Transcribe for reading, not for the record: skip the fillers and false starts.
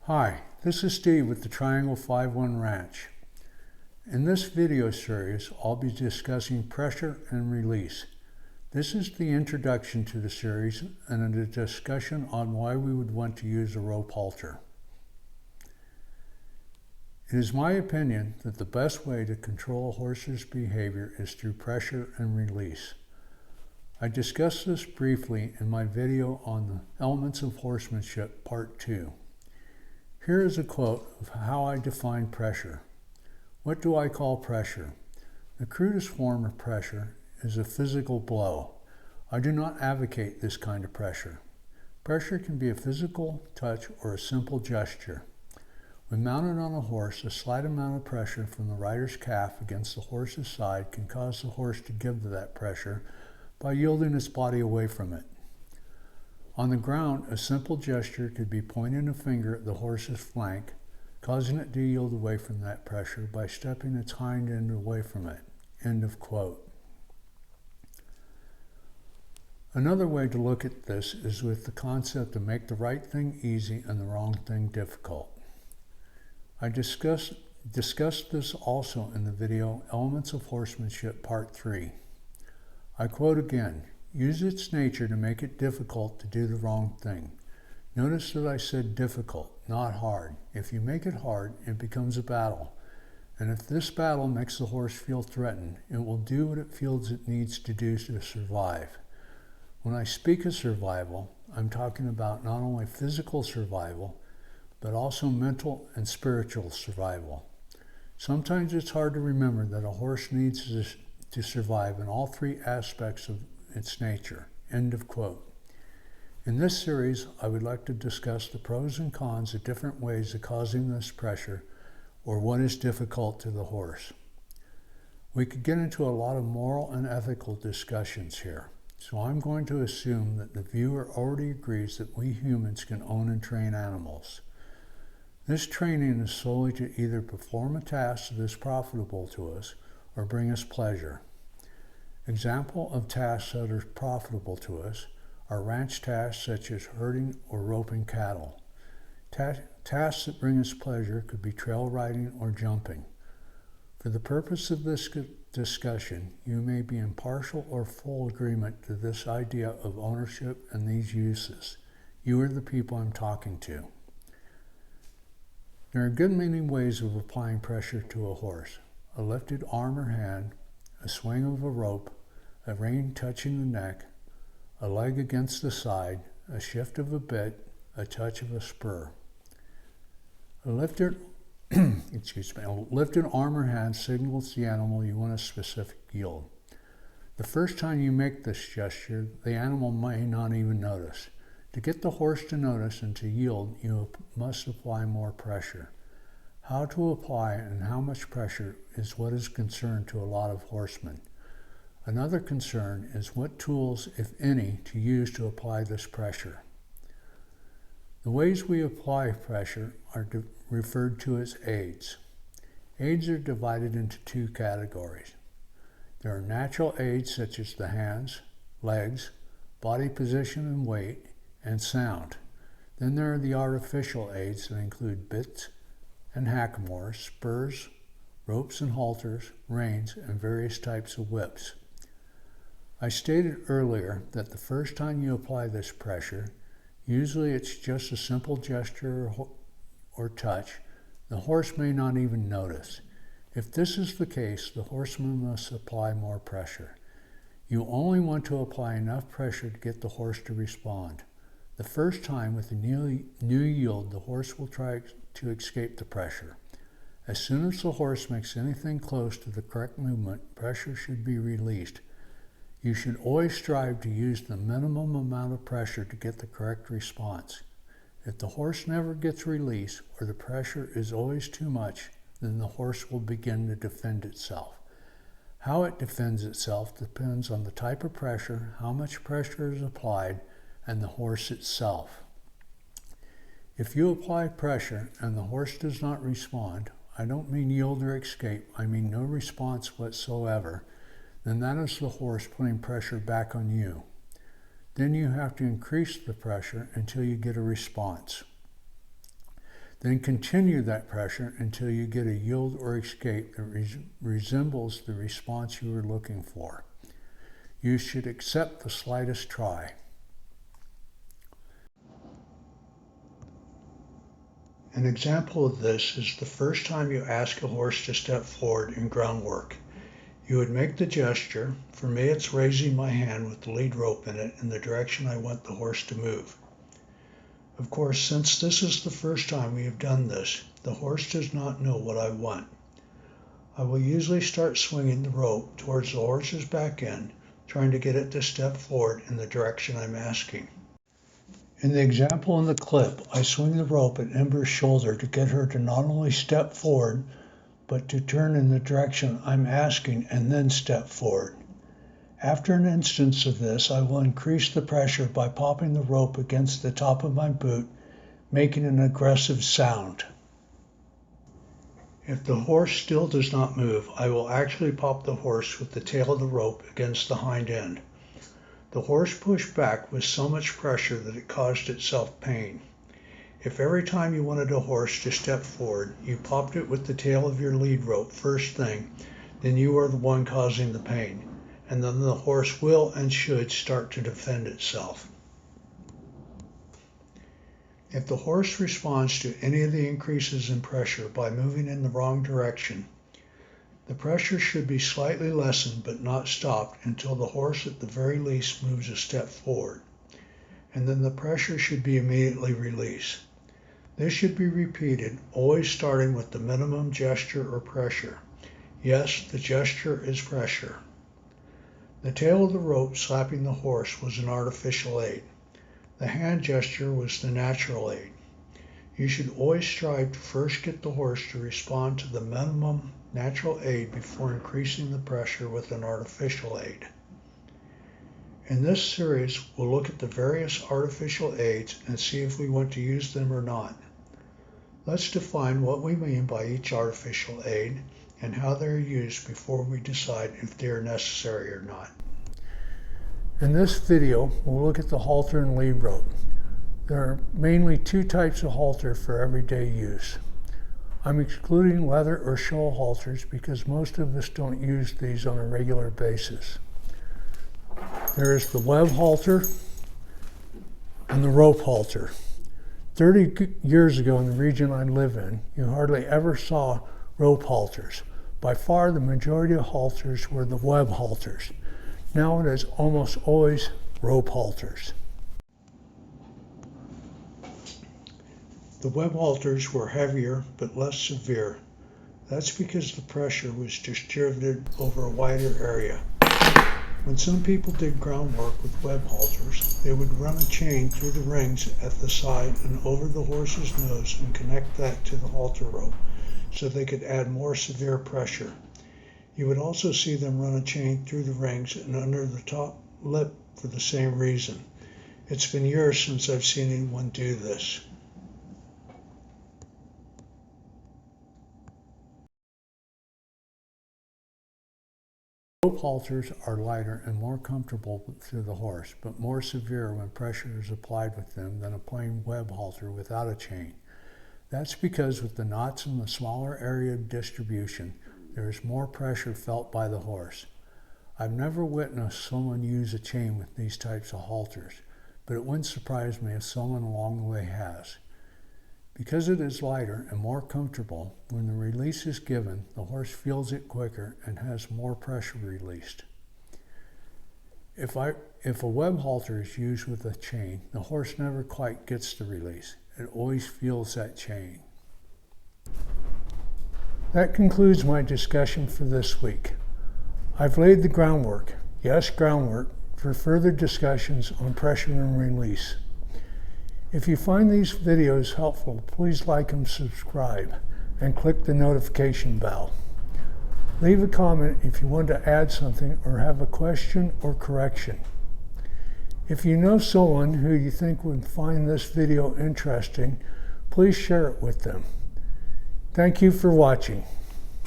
Hi, this is Steve with the Triangle 5-1 Ranch. In this video series, I'll be discussing pressure and release. This is the introduction to the series and a discussion on why we would want to use a rope halter. It is my opinion that the best way to control a horse's behavior is through pressure and release. I discussed this briefly in my video on the elements of horsemanship, part 2. Here is a quote of how I define pressure. What do I call pressure? The crudest form of pressure is a physical blow. I do not advocate this kind of pressure. Pressure can be a physical touch or a simple gesture. When mounted on a horse, a slight amount of pressure from the rider's calf against the horse's side can cause the horse to give to that pressure by yielding its body away from it. On the ground, a simple gesture could be pointing a finger at the horse's flank, causing it to yield away from that pressure by stepping its hind end away from it. End of quote. Another way to look at this is with the concept of make the right thing easy and the wrong thing difficult. I discussed this also in the video Elements of Horsemanship Part 3. I quote again, use its nature to make it difficult to do the wrong thing. Notice that I said difficult, not hard. If you make it hard, it becomes a battle. And if this battle makes the horse feel threatened, it will do what it feels it needs to do to survive. When I speak of survival, I'm talking about not only physical survival, but also mental and spiritual survival. Sometimes it's hard to remember that a horse needs to survive in all three aspects of its nature. End of quote. In this series, I would like to discuss the pros and cons of different ways of causing this pressure or what is difficult to the horse. We could get into a lot of moral and ethical discussions here, so I'm going to assume that the viewer already agrees that we humans can own and train animals. This training is solely to either perform a task that is profitable to us or bring us pleasure. Example of tasks that are profitable to us are ranch tasks such as herding or roping cattle. Tasks that bring us pleasure could be trail riding or jumping. For the purpose of this discussion, you may be in partial or full agreement to this idea of ownership and these uses. You are the people I'm talking to. There are a good many ways of applying pressure to a horse. A lifted arm or hand, a swing of a rope, a rein touching the neck, a leg against the side, a shift of a bit, a touch of a spur. A lifted arm or hand signals the animal you want a specific yield. The first time you make this gesture, the animal may not even notice. To get the horse to notice and to yield, you must apply more pressure. How to apply and how much pressure is what is concern to a lot of horsemen. Another concern is what tools, if any, to use to apply this pressure. The ways we apply pressure are referred to as aids. Aids are divided into two categories. There are natural aids such as the hands, legs, body position and weight, and sound. Then there are the artificial aids that include bits and hackamores, spurs, ropes and halters, reins, and various types of whips. I stated earlier that the first time you apply this pressure, usually it's just a simple gesture or touch. The horse may not even notice. If this is the case, the horseman must apply more pressure. You only want to apply enough pressure to get the horse to respond. The first time with a new yield, the horse will try to escape the pressure. As soon as the horse makes anything close to the correct movement, pressure should be released. You should always strive to use the minimum amount of pressure to get the correct response. If the horse never gets released or the pressure is always too much, then the horse will begin to defend itself. How it defends itself depends on the type of pressure, how much pressure is applied, and the horse itself. If you apply pressure and the horse does not respond, I don't mean yield or escape, I mean no response whatsoever, then that is the horse putting pressure back on you. Then you have to increase the pressure until you get a response. Then continue that pressure until you get a yield or escape that resembles the response you were looking for. You should accept the slightest try. An example of this is the first time you ask a horse to step forward in groundwork. You would make the gesture. For me, it's raising my hand with the lead rope in it in the direction I want the horse to move. Of course, since this is the first time we have done this, the horse does not know what I want. I will usually start swinging the rope towards the horse's back end, trying to get it to step forward in the direction I'm asking. In the example in the clip, I swing the rope at Ember's shoulder to get her to not only step forward, but to turn in the direction I'm asking and then step forward. After an instance of this, I will increase the pressure by popping the rope against the top of my boot, making an aggressive sound. If the horse still does not move, I will actually pop the horse with the tail of the rope against the hind end. The horse pushed back with so much pressure that it caused itself pain. If every time you wanted a horse to step forward, you popped it with the tail of your lead rope first thing, then you are the one causing the pain, and then the horse will and should start to defend itself. If the horse responds to any of the increases in pressure by moving in the wrong direction, the pressure should be slightly lessened but not stopped until the horse at the very least moves a step forward, and then the pressure should be immediately released. This should be repeated, always starting with the minimum gesture or pressure. Yes, the gesture is pressure. The tail of the rope slapping the horse was an artificial aid. The hand gesture was the natural aid. You should always strive to first get the horse to respond to the minimum natural aid before increasing the pressure with an artificial aid. In this series, we'll look at the various artificial aids and see if we want to use them or not. Let's define what we mean by each artificial aid and how they are used before we decide if they are necessary or not. In this video, we'll look at the halter and lead rope. There are mainly two types of halter for everyday use. I'm excluding leather or shoal halters because most of us don't use these on a regular basis. There is the web halter and the rope halter. 30 years ago in the region I live in, you hardly ever saw rope halters. By far the majority of halters were the web halters. Now it is almost always rope halters. The web halters were heavier but less severe. That's because the pressure was distributed over a wider area. When some people did groundwork with web halters, they would run a chain through the rings at the side and over the horse's nose and connect that to the halter rope so they could add more severe pressure. You would also see them run a chain through the rings and under the top lip for the same reason. It's been years since I've seen anyone do this. Rope halters are lighter and more comfortable to the horse, but more severe when pressure is applied with them than a plain web halter without a chain. That's because with the knots in the smaller area of distribution, there is more pressure felt by the horse. I've never witnessed someone use a chain with these types of halters, but it wouldn't surprise me if someone along the way has. Because it is lighter and more comfortable, when the release is given, the horse feels it quicker and has more pressure released. If a web halter is used with a chain, the horse never quite gets the release. It always feels that chain. That concludes my discussion for this week. I've laid the groundwork, yes, groundwork, for further discussions on pressure and release. If you find these videos helpful, please like and subscribe and click the notification bell. Leave a comment if you want to add something or have a question or correction. If you know someone who you think would find this video interesting, please share it with them. Thank you for watching.